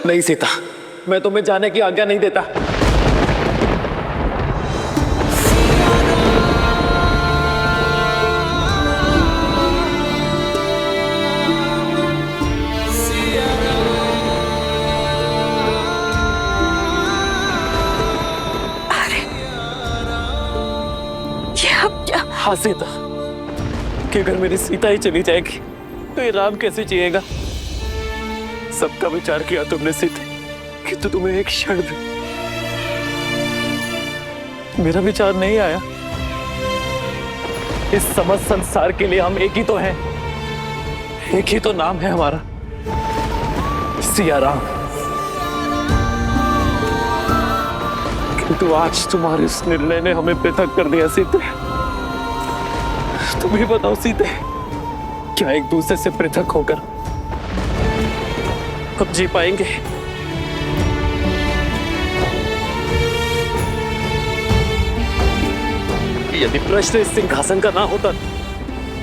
नहीं सीता, मैं तुम्हें जाने की आज्ञा नहीं देता। हाँ सीता, कि अगर मेरी सीता ही चली जाएगी तो ये राम कैसे जिएगा? सबका विचार किया तुमने सीते, कि तो तुम्हें एक क्षण भी मेरा विचार नहीं आया। इस समस्त संसार के लिए हम एक ही तो हैं, एक ही तो नाम है हमारा, सिया राम। किंतु आज तुम्हारे इस निर्णय ने हमें पृथक कर दिया सीते। तुम ही बताओ सीते, क्या एक दूसरे से पृथक होकर अब जी पाएंगे? यदि प्रश्न इस सिंहासन का ना होता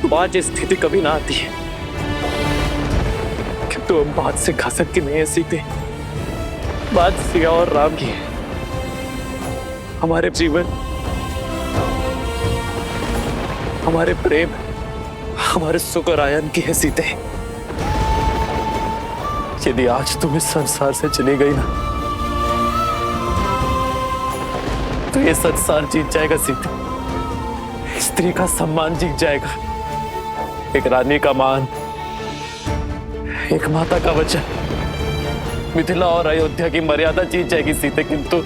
तो आज ये स्थिति कभी ना आती है। किंतु अब बात सिंहासन की नहीं है सीते, बात सिया और राम की है। हमारे जीवन, हमारे प्रेम, हमारे सुख और आयन की है सीते। यदि आज तुम इस संसार से चली गई ना तो ये संसार जीत जाएगा सीते, स्त्री का सम्मान जीत जाएगा, एक रानी का मान, एक माता का वचन, मिथिला और अयोध्या की मर्यादा जीत जाएगी सीते। किंतु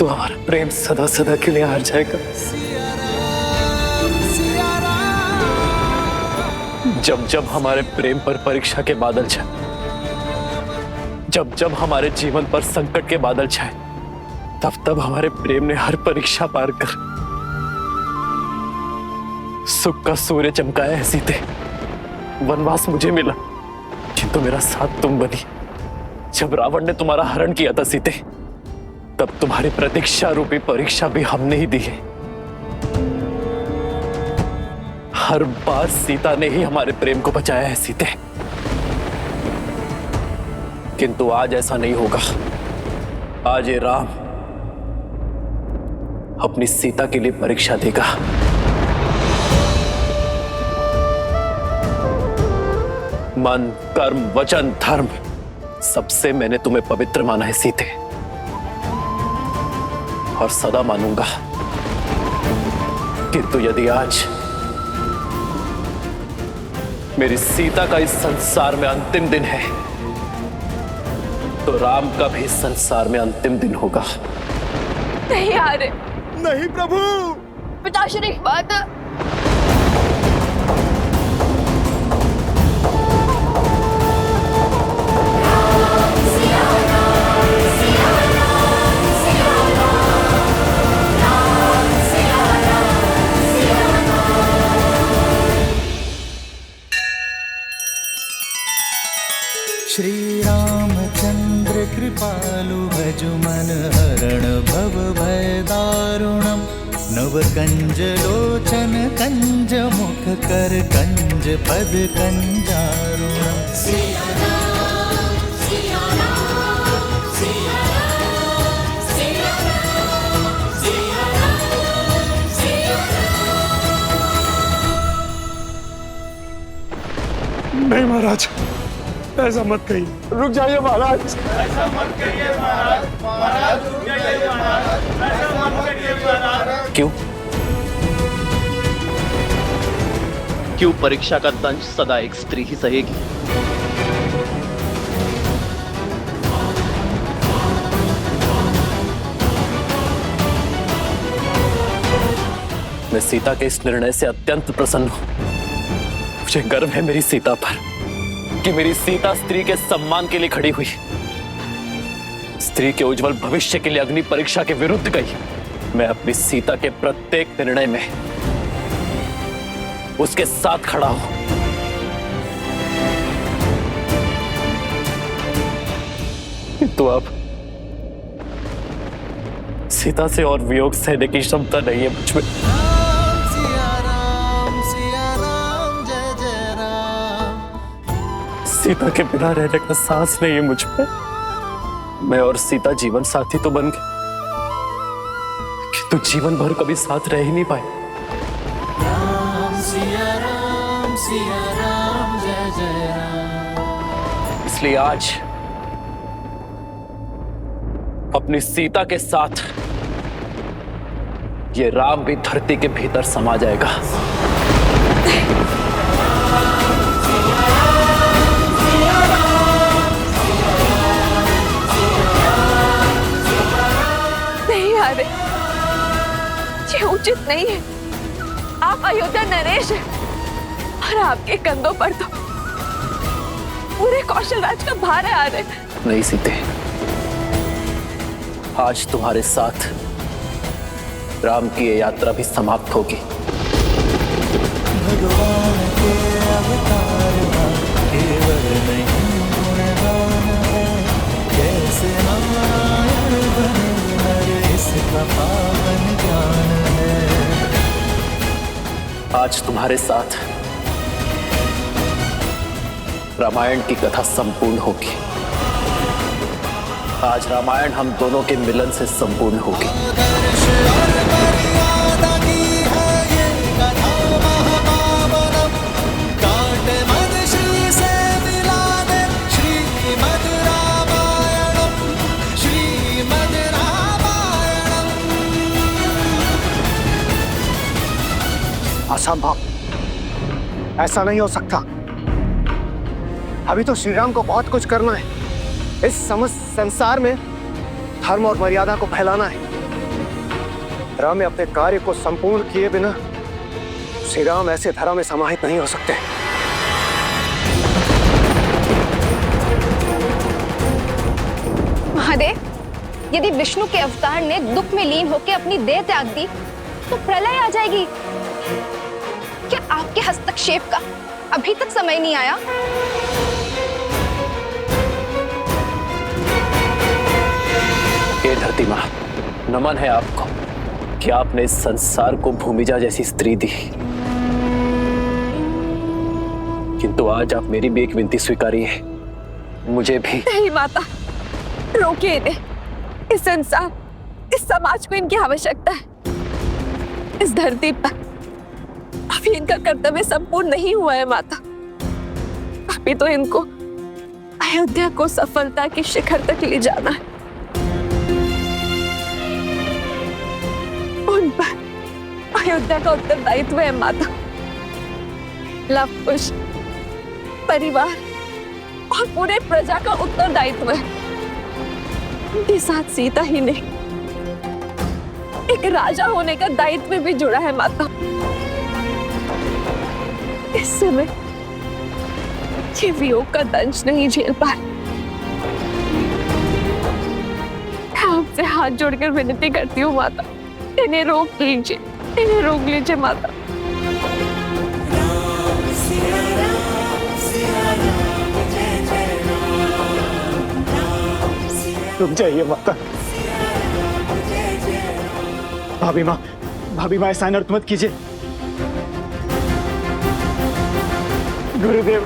हमारा प्रेम सदा सदा के लिए हार जाएगा। जब जब हमारे प्रेम पर परीक्षा के बादल छाए, जब जब हमारे जीवन पर संकट के बादल छाए, तब तब हमारे प्रेम ने हर परीक्षा पार कर सुख का सूर्य चमकाया है सीते। वनवास मुझे मिला, किंतु मेरा साथ तुम बनी। जब रावण ने तुम्हारा हरण किया था सीते, तब तुम्हारी प्रतीक्षा रूपी परीक्षा भी हमने ही दी है। हर बार सीता ने ही हमारे प्रेम को बचाया है सीते। किंतु आज ऐसा नहीं होगा। आज ये राम अपनी सीता के लिए परीक्षा देगा। मन, कर्म, वचन, धर्म, सबसे मैंने तुम्हें पवित्र माना है सीते, और सदा मानूंगा। किंतु यदि आज मेरी सीता का इस संसार में अंतिम दिन है तो राम का भी इस संसार में अंतिम दिन होगा। नहीं आर्य, नहीं प्रभु। पिताश्री, बात श्री रामचंद्र कृपालु भजु मन हरण भव भय दारुणम। नव कंज लोचन कंज मुख कर कंज पद कंजारुणम। नहीं महाराज, ऐसा मत कहिए। रुक जाइए महाराज। ऐसा मत करिए महाराज। महाराज रुक जाइए महाराज। ऐसा मत करिए महाराज। क्यों परीक्षा का दंश सदा एक स्त्री ही सहेगी? मैं सीता के इस निर्णय से अत्यंत प्रसन्न हूं। मुझे गर्व है मेरी सीता पर कि मेरी सीता स्त्री के सम्मान के लिए खड़ी हुई, स्त्री के उज्जवल भविष्य के लिए अग्नि परीक्षा के विरुद्ध गई। मैं अपनी सीता के प्रत्येक निर्णय में उसके साथ खड़ा हूं। तो अब सीता से और वियोग सहने की क्षमता नहीं है मुझ में। सीता के बिना रहने का सांस नहीं है मुझ पे। मैं और सीता जीवन साथी तो बन गए, किंतु जीवन भर कभी साथ रह ही नहीं पाए। सिया राम जय जय राम। इसलिए आज अपनी सीता के साथ ये राम भी धरती के भीतर समा जाएगा। नहीं आर्य, ये उचित नहीं है। आप अयोध्या नरेश हैं और आपके कंधों पर तो पूरे कौशल राज का भार है आर्य। नहीं सीते, आज तुम्हारे साथ राम की ये यात्रा भी समाप्त होगी। भगवान के अवतार केवल नहीं गुणगान है, जैसे नारायण बने नर इसका पावन ज्ञान है। आज तुम्हारे साथ रामायण की कथा संपूर्ण होगी। आज रामायण हम दोनों के मिलन से संपूर्ण होगी। आदर्श और मर्यादा की है ये कथा महापावनम, काट मद श्री से मिला दे श्रीमद् रामायणम, श्रीमद् रामायणम। असंभव, ऐसा नहीं हो सकता। अभी तो श्री राम को बहुत कुछ करना है। इस समस्त संसार में धर्म और मर्यादा को फैलाना है। राम में अपने कार्य को संपूर्ण किए बिना श्री राम ऐसे धरा में समाहित नहीं हो सकते। महादेव, यदि विष्णु के अवतार ने दुख में लीन होकर अपनी देह त्याग दी तो प्रलय आ जाएगी। क्या आपके हस्तक्षेप का अभी तक समय नहीं आया? हे धरती मां, नमन है आपको कि आपने इस संसार को भूमिजा जैसी स्त्री दी, किंतु आज आप मेरी भी एक विनती स्वीकारिए। मुझे भी। नहीं माता, रोकिए इन्हें। इस संसार, इस समाज को इनकी आवश्यकता है। इस धरती पर अभी इनका कर्तव्य संपूर्ण नहीं हुआ है माता। अभी तो इनको अयोध्या को सफलता के शिखर तक ले जाना है। उन पर अयोध्या का उत्तरदायित्व है माता। लव कुश, परिवार और पूरे प्रजा का उत्तरदायित्व है। उनके साथ सीता ही नहीं, एक राजा होने का दायित्व भी जुड़ा है माता। इस समय ये वियोग का दंश नहीं झेल पा रही। मैं आपसे हाथ जोड़कर विनती करती हूँ माता, इन्हें रोक लीजिए, इन्हें रोक लीजिए माता। रुक जाइए माता। भाभी माँ ऐसा अनर्थ मत कीजिए। गुरुदेव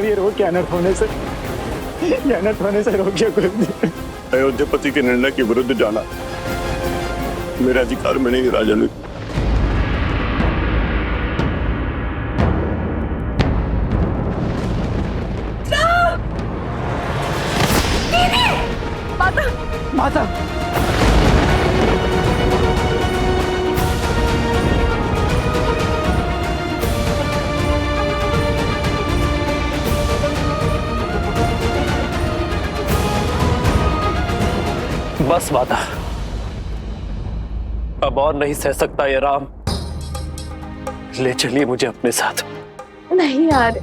ये रोक, अनर्थ होने से रोकिए गुरुदेव। अयोध्यापति के निर्णय के विरुद्ध जाना मेरे अधिकार में नहीं राजन। माता बस माता, अब और नहीं सह सकता ये राम। ले चलिए मुझे अपने साथ। नहीं आर्य,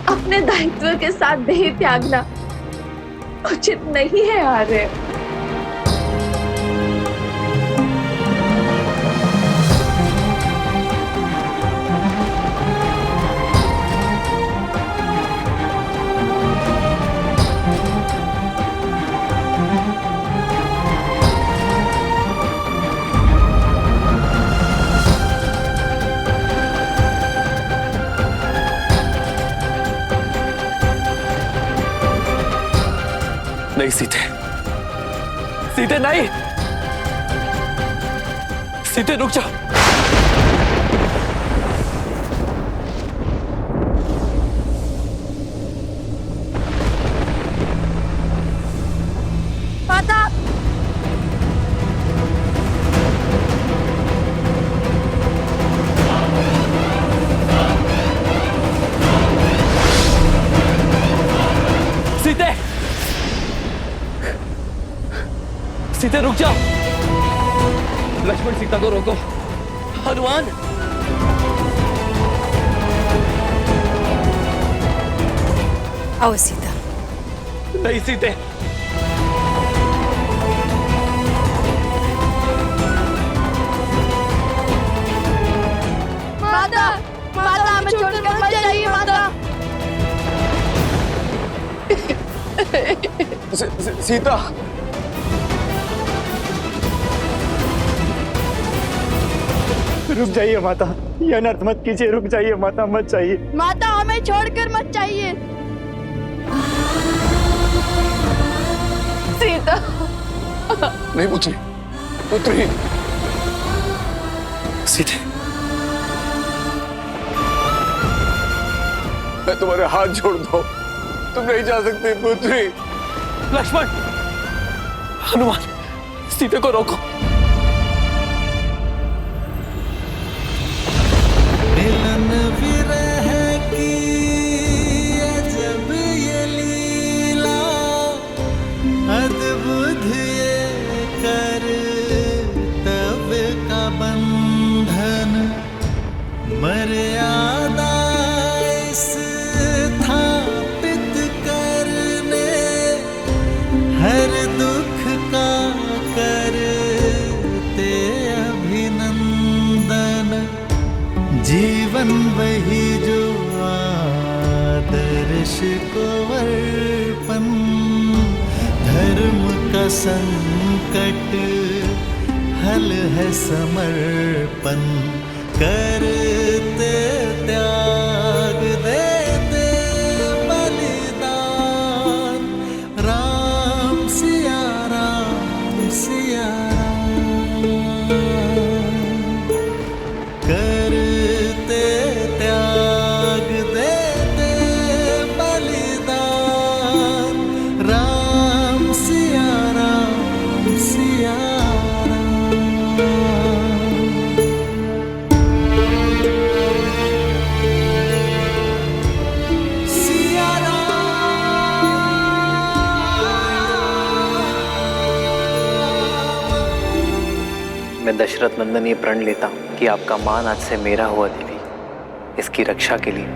अपने दायित्व के साथ देह त्यागना उचित नहीं है आर्य। नहीं सीते, सीते नहीं, सीते रुक जाओ। माता, सीते, सीते रुक जाओ। लक्ष्मण सीता को रोको। हनुमान, आओ सीता। नहीं सीते, माता, माता हमें छोड़कर मत जाइए माता। सीता, रुक जाइए माता, ये अनर्थ मत कीजिए, रुक जाइए माता, मत जाइए। माता हमें छोड़कर मत जाइए। सीता, नहीं पुत्री, पुत्री, सीते, मैं तुम्हारे हाथ जोड़ दो, तुम नहीं जा सकते पुत्री। लक्ष्मण, हनुमान, सीते को रोको। मिलन विरह की अजब ये लीला, अद्भुत ये कर्तव्य का बंधन, मर्यादा स्थापित करने, हर दुख का करते अभिनंदन, जीवन वही जो आदर्श को अर्पण, धर्म का संकट हल है समर्पण, करते त्याग देते बलिदान, राम सिया राम सिया राम, करते त्याग देते बलिदान, राम सिया राम सिया राम। सिया राम। मैं दशरथ नंदन ये प्रण लेता हूँ कि आपका मान आज से मेरा हुआ देवी। इसकी रक्षा के लिए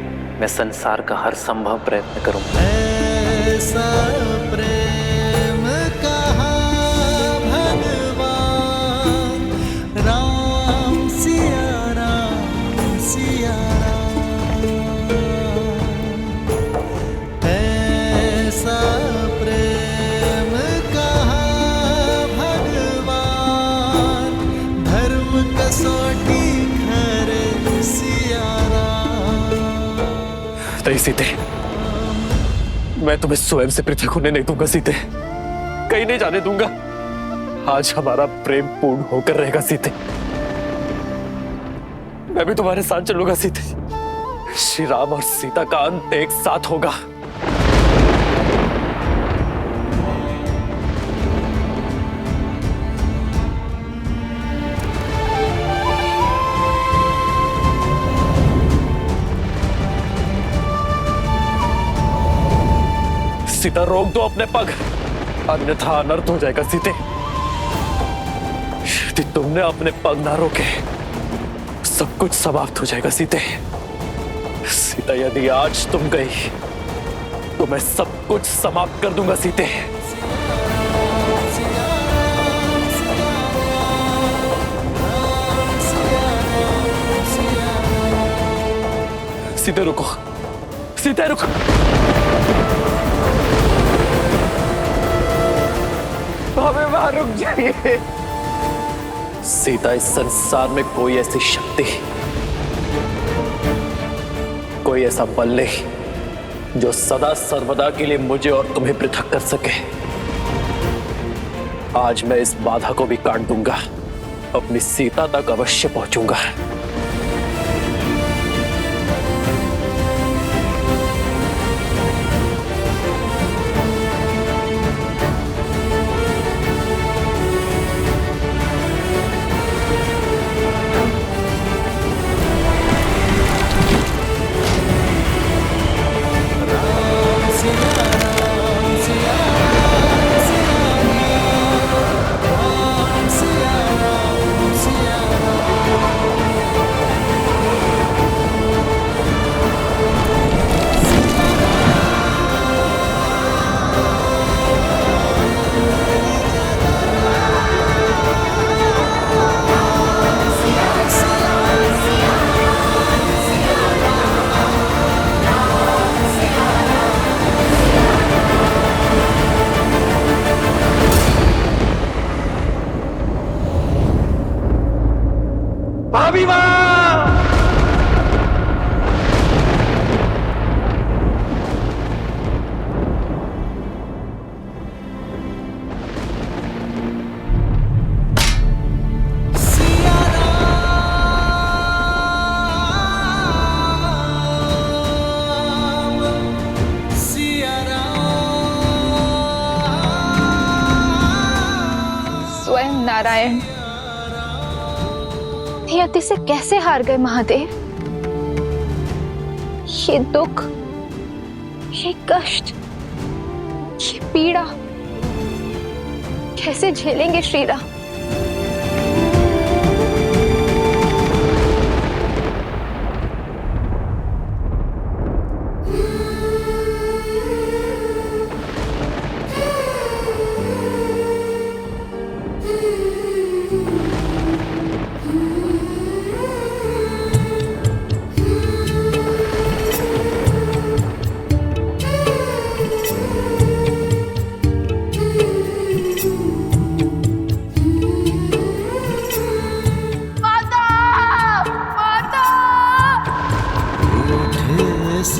मैं संसार का हर संभव प्रयत्न करूंगा। ऐसा प्रेम कहा भगवान, राम सिया राम सिया राम, ऐसा प्रेम कहा भगवान, धर्म कसौटी खरे सिया राम। नहीं सीते, मैं तुम्हें स्वयं से पृथक होने नहीं दूंगा सीते, कहीं नहीं जाने दूंगा। आज हमारा प्रेम पूर्ण होकर रहेगा सीते, मैं भी तुम्हारे साथ चलूंगा सीते। श्री राम और सीता का अंत एक साथ होगा। सीता रोक दो अपने पग, अन्यथा अनर्थ हो जाएगा सीते। यदि तुमने अपने पग ना रोके सब कुछ समाप्त हो जाएगा सीते। सीता यदि आज तुम गई तो मैं सब कुछ समाप्त कर दूंगा सीते। सीते रुको, सीते रुको। हमें वहां रुक जाइए। सीता, इस संसार में कोई ऐसी शक्ति, कोई ऐसा बल नहीं जो सदा सर्वदा के लिए मुझे और तुम्हें पृथक कर सके। आज मैं इस बाधा को भी काट दूंगा, अपनी सीता तक अवश्य पहुंचूंगा। भाभी माँ, स्वयं नारायण नियति से कैसे हार गए महादेव? ये दुख, ये कष्ट, ये पीड़ा कैसे झेलेंगे श्री राम?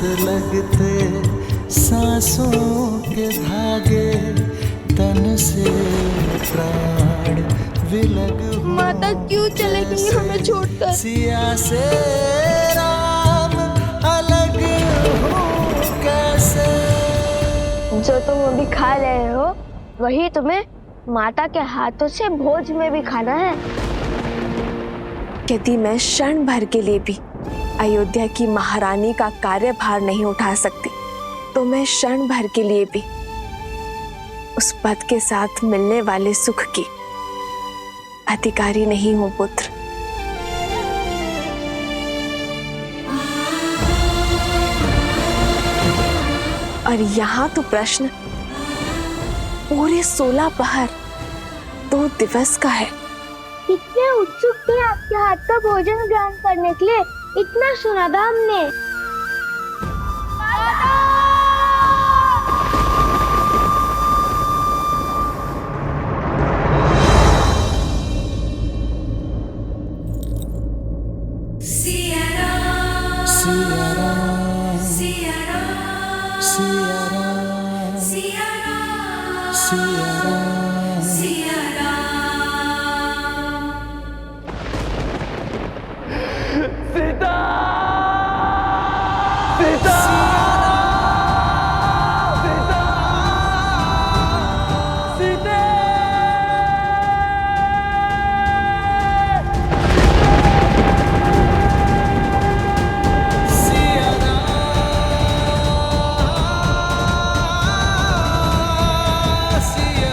लगते सांसों के धागे, तन से प्राण विलग हो। माता क्यों चले गई हमें छोड़कर? सिया से राम अलग हो कैसे? जो तुम अभी खा रहे हो वही तुम्हें माता के हाथों से भोज में भी खाना है। यदि मैं क्षण भर के लिए भी अयोध्या की महारानी का कार्यभार नहीं उठा सकती, तो मैं क्षण भर के लिए भी उस पद के साथ मिलने वाले सुख की अधिकारी नहीं हूं पुत्र। और यहाँ तो प्रश्न पूरे 16 पहर 2 दिवस का है। कितने उत्सुक थे आपके हाथ का भोजन ग्रहण करने के लिए, इतना सुना था हमने। सिया राम, सिया राम, सिया राम, सिया राम, सिया राम, सिया राम, सिया राम। सीता, सीता, सीता, सीते। सिया राम, सिया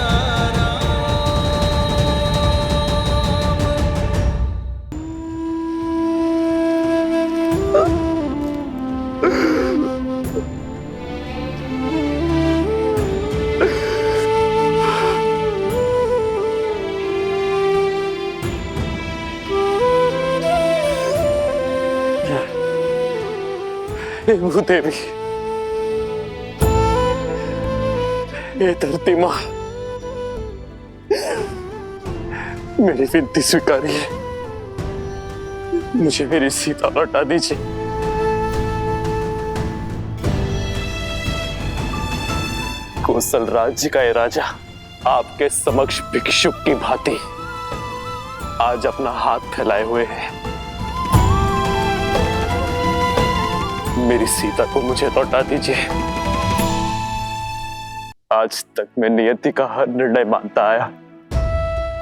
हे भूदेवी, हे धरती माँ, मेरी विनती स्वीकारिए, मुझे मेरी सीता लौटा दीजिए। कौशल राज्य का ये राजा आपके समक्ष भिक्षुक की भांति आज अपना हाथ फैलाए हुए हैं। मेरी सीता को मुझे लौटा दीजिए। आज तक मैं नियति का हर निर्णय मानता आया,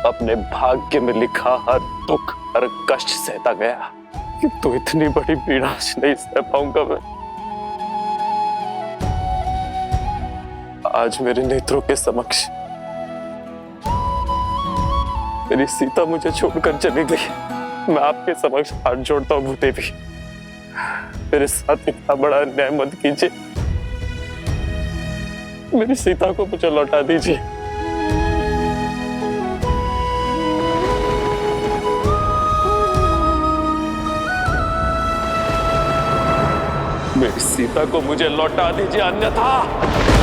अपने भाग्य में लिखा हर दुख हर कष्ट सहता गया, किंतु इतनी बड़ी पीड़ा नहीं सह पाऊंगा मैं। आज मेरे नेत्रों के समक्ष मेरी सीता मुझे छोड़कर चली गई। मैं आपके समक्ष हाथ जोड़ता हूँ भूदेवी, मेरे साथ इतना बड़ा अन्याय मत कीजिए। मेरी सीता को मुझे लौटा दीजिए। मेरी सीता को मुझे लौटा दीजिए, अन्यथा